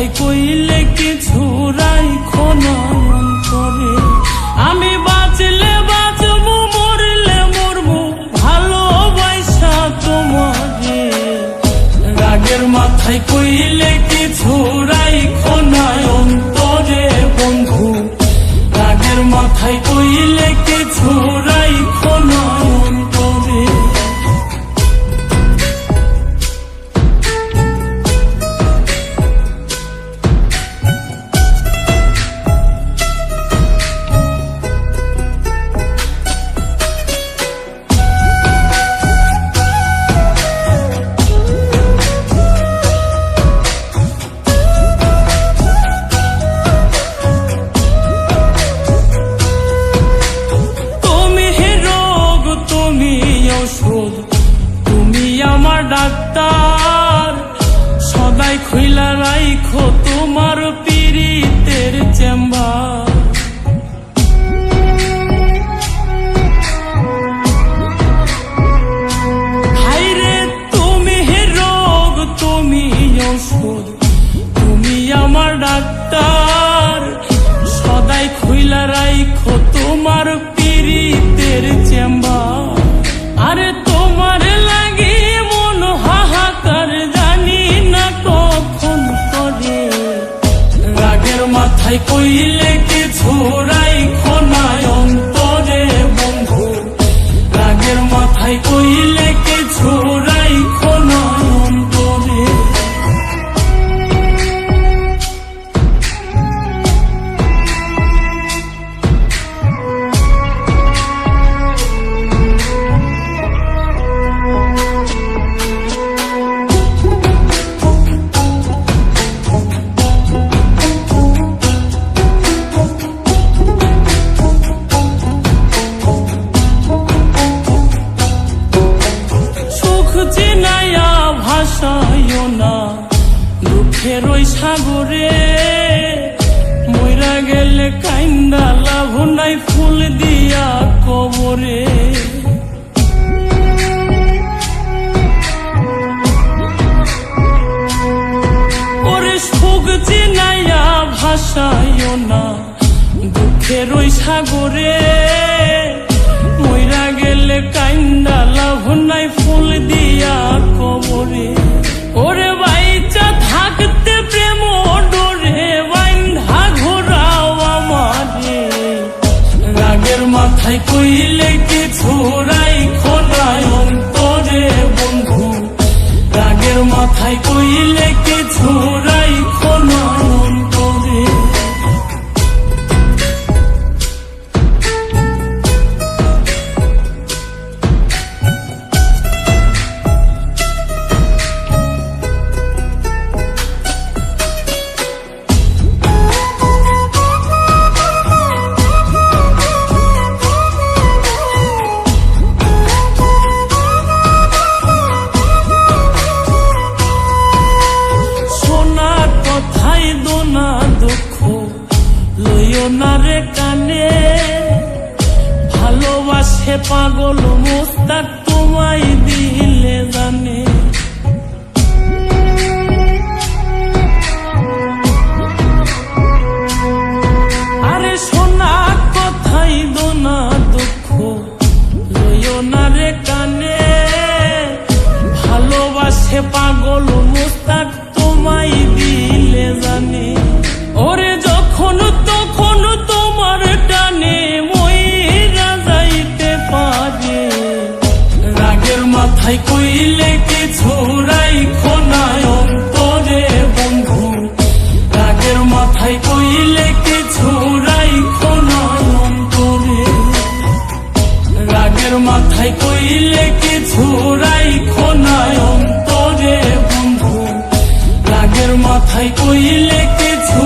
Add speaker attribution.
Speaker 1: মাথায় কইলে কিছু রাইখো না অন্তরে। আমি বাঁচলে বাঁচবো, মরলে মরবো, ভালোবাসা তোমারে। রাগের মাথায় কইলে কিছু রাইখো না অন্তরে বন্ধু। রাগের মাথায় কইলে কিছু রাইখো না অন্তরে। তুমি আমার ডাক্তার, সদাই খুইলা রাইখো তোমার পীড়িতের চেম্বার। হাইরে তুমি রোগ, তুমি ওষুধ, তুমি আমার ডাক্তার, সদাই খুইলা রাইখো তোমার পীড়িতের চেম্বার। আরে তোমার লাগি মন হাহাকার, জানি না কখন করে। রাগের মাথায় কইলে কিছু রাইখো না অন্তরে বন্ধু। রাগের মাথায় কইলে কিছু রাইখো না অন্তরে। চিনাইয়া ভাসাইও না দুঃখের ওই সাগরে। মইরা গেলে কাইন্দা লাভ নাই, ফুল দিয়া কবরে। ওরে সুখ চিনাইয়া ভাসাইও না দুঃখের ওই সাগরে। মইরা গেলে কাইন্দা লাভ নাই, ফুল দিয়া কবরে। ওরে বাইচা থাকতে প্রেম ডোরে বাইন্ধা ঘোরাও আমারে। রাগের মাথায় কইলে কিছু রাইখো না অন্তরে বন্ধু। রাগের মাথায় কইলে কিছু রাইখো না অন্তরে। দুঃখ লইও না রে কানে, ভালোবাসে পাগল মোস্তাক তোমায় দিলে জানে। আরে সোনা কথাই দোনা দুঃখ লইও না রে কানে, ভালোবাসে পাগল মোস্তাক তোমায় দিলে জানে। ওরে যখন তখন তোমার টানে মইরা যাইতে পারে। রাগের মাথায় কইলে কিছু রাইখো না অন্তরে বন্ধু। রাগের মাথায় কইলে কিছু রাইখো না অন্তরে। রাগের মাথায় কইলে কিছু রাইখো না অন্তরে বন্ধু। রাগের মাথায় কইলে কিছু